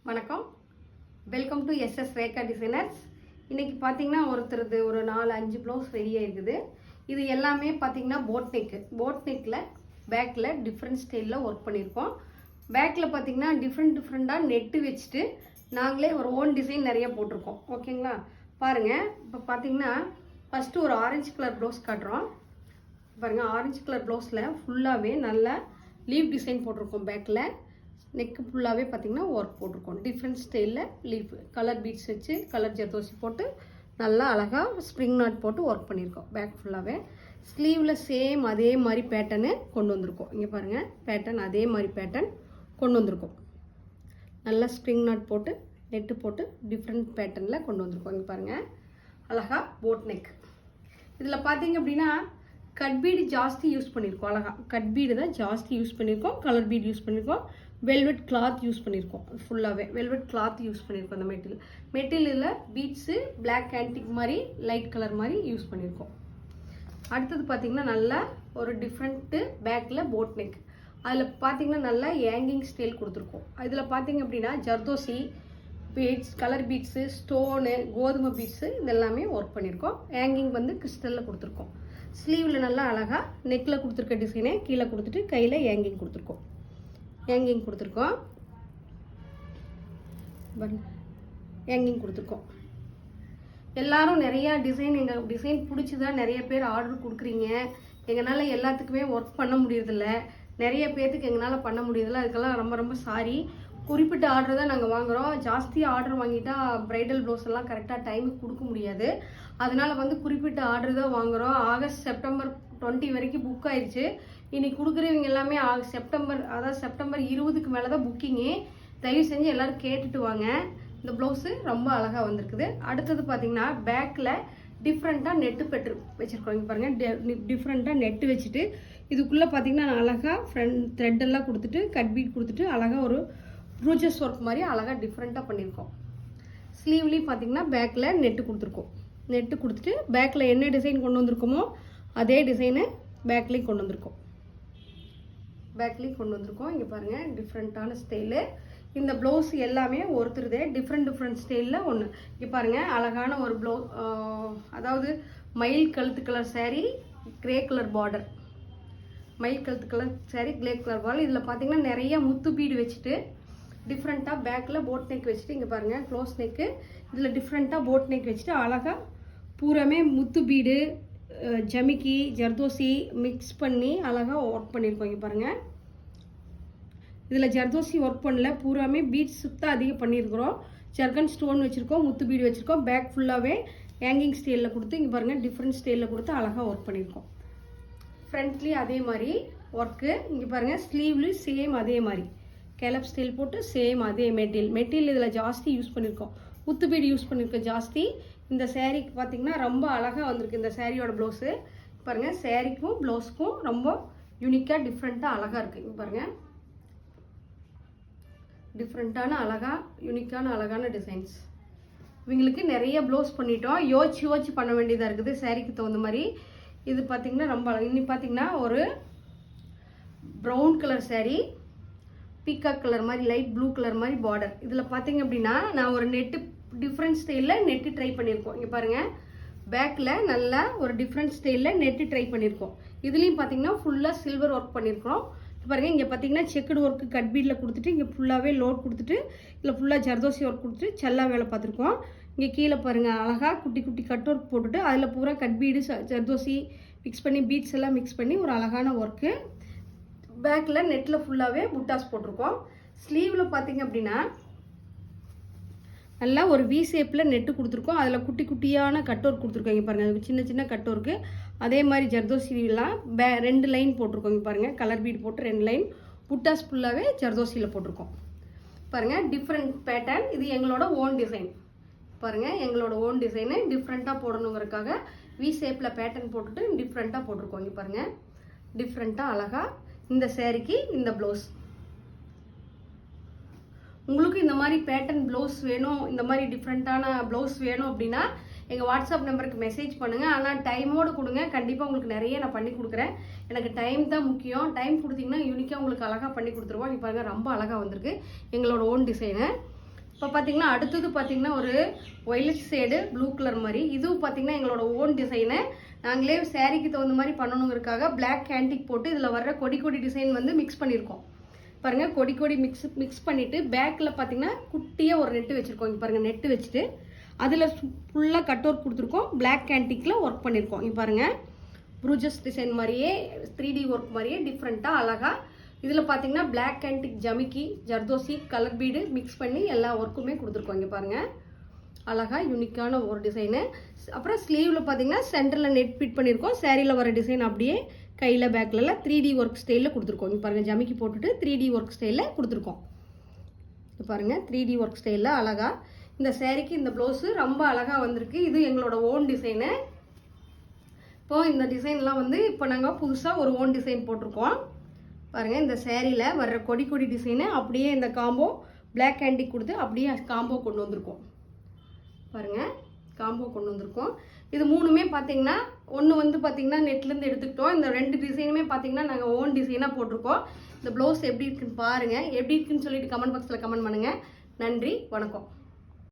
வணக்கம், welcome to SS Rekha designers. இன்றைக்கி பார்த்தீங்கன்னா ஒருத்தருது ஒரு 4-5 ப்ளவுஸ் ரெடியாக இருக்குது. இது எல்லாமே பார்த்தீங்கன்னா போட் நெக்கில் பேக்கில் டிஃப்ரெண்ட் ஸ்டைலில் ஒர்க் பண்ணியிருக்கோம். பேக்கில் பார்த்தீங்கன்னா டிஃப்ரெண்ட்டாக நெட்டு வச்சுட்டு நாங்களே ஒரு ஓன் டிசைன் நிறைய போட்டிருக்கோம். ஓகேங்களா, பாருங்கள். இப்போ பார்த்தீங்கன்னா ஃபஸ்ட்டு ஒரு ஆரஞ்சு கலர் ப்ளவுஸ் காட்டுறோம். பாருங்கள், ஆரஞ்சு கலர் ப்ளவுஸில் ஃபுல்லாகவே நல்லா லீவ் டிசைன் போட்டிருக்கோம். பேக்கில் நெக்கு ஃபுல்லாகவே பார்த்திங்கன்னா ஒர்க் போட்டிருக்கோம். டிஃப்ரெண்ட் ஸ்டைலில் லீஃப் கலர் பீட்ஸ் வச்சு கலர் ஜர்தோசி போட்டு நல்லா அழகாக ஸ்ப்ரிங் நாட் போட்டு ஒர்க் பண்ணியிருக்கோம். பேக் ஃபுல்லாகவே ஸ்லீவில் சேம் அதே மாதிரி பேட்டர்னு கொண்டு வந்திருக்கோம். இங்கே பாருங்கள், பேட்டர்ன் அதே மாதிரி பேட்டர்ன் கொண்டு வந்திருக்கோம். நல்லா ஸ்ப்ரிங் நாட் போட்டு நெட்டு போட்டு டிஃப்ரெண்ட் பேட்டர்னில் கொண்டு வந்திருக்கோம். இங்கே பாருங்கள், அழகாக போட் நெக். இதில் பார்த்தீங்க அப்படின்னா கட் பீடு ஜாஸ்தி யூஸ் பண்ணியிருக்கோம். அழகாக கட் பீடு தான் ஜாஸ்தி யூஸ் பண்ணியிருக்கோம். கலர் பீடு யூஸ் பண்ணியிருக்கோம். வெல்வெட் கிளாத் யூஸ் பண்ணியிருக்கோம். ஃபுல்லாகவே வெல்வெட் கிளாத் யூஸ் பண்ணியிருக்கோம். அந்த மெட்டீரியலில் பீட்ஸு பிளாக் ஆன்டிக் மாதிரி லைட் கலர் மாதிரி யூஸ் பண்ணியிருக்கோம். அடுத்தது பார்த்திங்கன்னா நல்லா ஒரு டிஃப்ரெண்ட்டு பேக்கில் போட் நெக். அதில் பார்த்திங்கன்னா நல்லா ஏங்கிங் ஸ்டைல் கொடுத்துருக்கோம். இதில் பார்த்திங்க அப்படின்னா ஜர்தோசி பீட்ஸ், கலர் பீட்ஸு, ஸ்டோனு, கோதுமை பீட்ஸு இதெல்லாமே ஒர்க் பண்ணியிருக்கோம். ஏங்கிங் வந்து கிறிஸ்டலில் கொடுத்துருக்கோம். ஸ்லீவில் நல்லா அழகாக நெக்கில் கொடுத்துருக்க டிசைனே கீழே கொடுத்துட்டு கையில் ஏங்கிங் கொடுத்துருக்கோம். எல்லாரும் நிறையா எங்கள் டிசைன் பிடிச்சிதான் நிறைய பேர் ஆர்டர் கொடுக்குறீங்க. எங்களால் எல்லாத்துக்குமே ஒர்க் பண்ண முடியறதில்ல. நிறைய பேர்த்துக்கு எங்களால் பண்ண முடியறதில்ல. அதுக்கெல்லாம் ரொம்ப ரொம்ப சாரி. குறிப்பிட்ட ஆர்டர் தான் நாங்கள் வாங்குகிறோம். ஜாஸ்தி ஆர்டர் வாங்கிட்டா ப்ரைடல் ப்ளவுஸ் எல்லாம் கரெக்டாக டைமுக்கு கொடுக்க முடியாது. அதனால் வந்து குறிப்பிட்ட ஆர்டர் தான் வாங்குகிறோம். ஆகஸ்ட் செப்டம்பர் 20 வரைக்கும் புக் ஆயிடுச்சு. இன்னைக்கு கொடுக்குறவங்க எல்லாமே செப்டம்பர் 20க்கு மேலே தான் புக்கிங்கு. தயவு செஞ்சு எல்லோரும் கேட்டுட்டு வாங்க. இந்த ப்ளவுஸு ரொம்ப அழகாக வந்திருக்குது. அடுத்தது பார்த்திங்கன்னா பேக்கில் டிஃப்ரெண்ட்டாக நெட்டு பெற்று வச்சுருக்கோம். இங்கே பாருங்கள், டிஃப்ரெண்ட்டாக நெட்டு வச்சுட்டு இதுக்குள்ளே பார்த்திங்கன்னா அழகாக ஃப்ரண்ட் த்ரெட்டெல்லாம் கொடுத்துட்டு கட் பீட் கொடுத்துட்டு அழகாக ஒரு ப்ரூச்சஸ் ஒர்க் மாதிரி அழகாக டிஃப்ரெண்ட்டாக பண்ணியிருக்கோம். ஸ்லீவ்லேயும் பார்த்திங்கன்னா பேக்கில் நெட்டு கொடுத்துருக்கோம். நெட்டு கொடுத்துட்டு பேக்கில் என்ன டிசைன் கொண்டு வந்திருக்கோமோ அதே டிசைனை பேக்லேயும் கொண்டு வந்திருக்கோம். இங்கே பாருங்கள், டிஃப்ரெண்ட்டான ஸ்டைலு. இந்த ப்ளவுஸ் எல்லாமே ஒருத்தருதே டிஃப்ரெண்ட் ஸ்டைலில் ஒன்று. இங்கே பாருங்கள், அழகான ஒரு அதாவது மயில் கழுத்து colour saree, grey colour border. மயில் கழுத்து colour saree, grey colour border. இதில் பார்த்தீங்கன்னா நிறைய முத்து பீடு வச்சுட்டு டிஃப்ரெண்ட்டாக பேக்கில் போட் நெக் வச்சுட்டு இங்கே பாருங்கள் க்ளோஸ் நெக்கு. இதில் டிஃப்ரெண்ட்டாக போட் நெக் வச்சுட்டு அழகாக பூராமே முத்து பீடு, ஜமிக்கி, ஜர்தோசி மிக்ஸ் பண்ணி அழகாக ஒர்க் பண்ணியிருக்கோம். இங்கே பாருங்கள், இதில் ஜர்தோசி ஒர்க் பண்ணல, பூராமே பீட்ஸ் சுத்தம் அதிகம் பண்ணியிருக்கிறோம். ஜர்கன் ஸ்டோன் வச்சுருக்கோம், முத்து பீடு வச்சுருக்கோம். பேக் ஃபுல்லாகவே ஹேங்கிங் ஸ்டைலில் கொடுத்து இங்கே பாருங்கள் டிஃப்ரெண்ட் ஸ்டைலில் கொடுத்து அழகாக ஒர்க் பண்ணியிருக்கோம். ஃப்ரண்ட்லேயும் அதே மாதிரி ஒர்க்கு. இங்கே பாருங்கள், ஸ்லீவ்லேயும் சேம் அதே மாதிரி கேலப் ஸ்டைல் போட்டு சேம் அதே மெட்டீரியல் இதில் ஜாஸ்தி யூஸ் பண்ணியிருக்கோம். முத்து பீடு யூஸ் பண்ணியிருக்கோம் ஜாஸ்தி. இந்த சேரீக்கு பார்த்திங்கன்னா ரொம்ப அழகாக வந்திருக்கு. இந்த சேரீயோட ப்ளவுஸு பாருங்கள், சேரீக்கும் ப்ளவுஸுக்கும் ரொம்ப யூனிக்காக டிஃப்ரெண்ட்டாக அழகாக இருக்குது. இங்கே பாருங்கள், டிஃப்ரெண்ட்டான அழகாக யூனிக்கான அழகான டிசைன்ஸ். இவங்களுக்கு நிறைய ப்ளவுஸ் பண்ணிட்டோம். யோசிச்சு பண்ண வேண்டியதாக இருக்குது சேரீக்கு தகுந்த மாதிரி. இது பார்த்திங்கன்னா ரொம்ப இன்னி பார்த்திங்கன்னா ஒரு brown colour sari, peacock colour மாதிரி லைட் ப்ளூ கலர் மாதிரி பார்டர். இதில் பார்த்திங்க அப்படின்னா நான் ஒரு நெட்டு டிஃப்ரெண்ட் ஸ்டைலில் நெட்டு ட்ரை பண்ணியிருக்கோம். இங்கே பாருங்கள், பேக்கில் நல்லா ஒரு டிஃப்ரெண்ட் ஸ்டைலில் நெட்டு ட்ரை பண்ணியிருக்கோம். இதுலேயும் பார்த்திங்கன்னா ஃபுல்லாக சில்வர் ஒர்க் பண்ணியிருக்கோம். பாருங்கள், இங்கே பார்த்திங்கன்னா செக்குடு ஒர்க்கு கட் பீடில் கொடுத்துட்டு இங்கே ஃபுல்லாகவே லோட் கொடுத்துட்டு இதில் ஃபுல்லாக ஜர்தோசி ஒர்க் கொடுத்துட்டு செல்லா வேலை பார்த்துருக்கோம். இங்கே கீழே பாருங்கள் அழகாக குட்டி கட் ஒர்க் போட்டுட்டு அதில் பூரா கட் பீடு ஜர்தோசி மிக்ஸ் பண்ணி பீட்ஸ் எல்லாம் மிக்ஸ் பண்ணி ஒரு அழகான ஒர்க்கு. பேக்கில் நெட்டில் ஃபுல்லாகவே புட்டாஸ் போட்டிருக்கோம். ஸ்லீவில் பார்த்திங்க அப்படின்னா நல்லா ஒரு வி ஷேப்பில் நெட்டு கொடுத்துருக்கோம். அதில் குட்டியான கட் ஒர்க் கொடுத்துருக்கோம். இங்கே பாருங்கள், அது சின்ன கட் ஒர்க்கு. அதே மாதிரி ஜர்தோசிலாம் 2 லைன் போட்டிருக்கோம். இங்கே பாருங்கள், கலர் பீட் போட்டு 2 லைன் புட்டாஸ் ஃபுல்லாகவே ஜர்தோசியில் போட்டிருக்கோம். பாருங்கள், டிஃப்ரெண்ட் பேட்டர்ன். இது எங்களோட ஓன் டிசைன். பாருங்கள், எங்களோட ஓன் டிசைனு டிஃப்ரெண்ட்டாக போடணுங்கிறதுக்காக வி ஷேப்பில் பேட்டர்ன் போட்டுட்டு டிஃப்ரெண்ட்டாக போட்டிருக்கோம். இங்கே பாருங்கள், டிஃப்ரெண்ட்டாக அழகாக இந்த சேரீக்கு இந்த ப்ளவுஸ். உங்களுக்கு இந்த மாதிரி பேட்டர்ன் ப்ளவுஸ் வேணும், இந்த மாதிரி டிஃப்ரெண்ட்டான ப்ளவுஸ் வேணும் அப்படின்னா எங்கள் வாட்ஸ்அப் நம்பருக்கு மெசேஜ் பண்ணுங்கள். ஆனால் டைமோடு கொடுங்க. கண்டிப்பாக உங்களுக்கு நிறைய நான் பண்ணி கொடுக்குறேன். எனக்கு டைம் தான் முக்கியம். டைம் கொடுத்தீங்கன்னா யூனிக்காக உங்களுக்கு அழகாக பண்ணி கொடுத்துருவோம். இப்போ பாருங்கள், ரொம்ப அழகாக வந்திருக்கு எங்களோட ஓன் டிசைனு. இப்போ பார்த்தீங்கன்னா அடுத்தது பார்த்தீங்கன்னா ஒரு ஒயிலட் ஷேடு ப்ளூ கலர் மாதிரி, இதுவும் பார்த்தீங்கன்னா எங்களோட ஓன் டிசைனு. நாங்களே சாரீக்கு தகுந்த மாதிரி பண்ணணுங்கிறதுக்காக பிளாக் கேண்டிக் போட்டு இதில் வர்ற கொடி கொடி டிசைன் வந்து மிக்ஸ் பண்ணியிருக்கோம். பாருங்கள், கொடி கொடி மிக்ஸ் பண்ணிவிட்டு பேக்கில் பார்த்தீங்கன்னா குட்டியாக ஒரு நெட்டு வச்சுருக்கோம். இங்கே பாருங்கள், நெட்டு வச்சுட்டு அதில் ஃபுல்லாக கட் ஒர்க் கொடுத்துருக்கோம். பிளாக் கேண்டிக்கில் ஒர்க் பண்ணியிருக்கோம். இங்கே பாருங்கள், ப்ரூஜஸ் டிசைன் மாதிரியே 3D ஒர்க் மாதிரியே டிஃப்ரெண்ட்டாக அழகாக. இதில் பார்த்தீங்கன்னா பிளாக் கேண்டிக் ஜமிக்கி ஜர்தோசி கலர் பீடு மிக்ஸ் பண்ணி எல்லா ஒர்க்குமே கொடுத்துருக்கோம். இங்கே பாருங்கள், அழகாக யூனிக்கான ஒரு டிசைனு. அப்புறம் ஸ்லீவில் பார்த்தீங்கன்னா சென்டரில் நெட் ஃபிட் பண்ணியிருக்கோம். சேரீயில் வர டிசைன் அப்படியே கையில் பேக்கில் 3D ஒர்க் ஸ்டைலில் கொடுத்துருக்கோம். இங்கே பாருங்கள், ஜமிக்கி போட்டுட்டு 3D ஒர்க் ஸ்டைலில் கொடுத்துருக்கோம். இப்போ பாருங்கள், 3D ஒர்க் ஸ்டைலில் அழகாக இந்த சேரீக்கு இந்த ப்ளவுஸு ரொம்ப அழகாக வந்திருக்கு. இது எங்களோட ஓன் டிசைனு. இப்போது இந்த டிசைன்லாம் வந்து இப்போ நாங்கள் புதுசாக ஒரு ஓன் டிசைன் போட்டிருக்கோம். பாருங்கள், இந்த சேரீயில் வர்ற கொடி கொடி டிசைனு அப்படியே இந்த காம்போ பிளாக் கேண்டிக் கொடுத்து அப்படியே காம்போ கொண்டு வந்திருக்கோம். பாருங்கள், காம்போ கொண்டு வந்திருக்கோம். இது மூணுமே பார்த்தீங்கன்னா ஒன்று வந்து பார்த்தீங்கன்னா நெட்லேருந்து எடுத்துக்கிட்டோம். இந்த 2 டிசைனுமே பார்த்தீங்கன்னா நாங்கள் ஓன் டிசைனாக போட்டிருக்கோம். இந்த ப்ளவுஸ் எப்படி இருக்குன்னு பாருங்கள். எப்படி இருக்குன்னு சொல்லிட்டு கமெண்ட் பாக்ஸில் கமெண்ட் பண்ணுங்கள். நன்றி, வணக்கம்.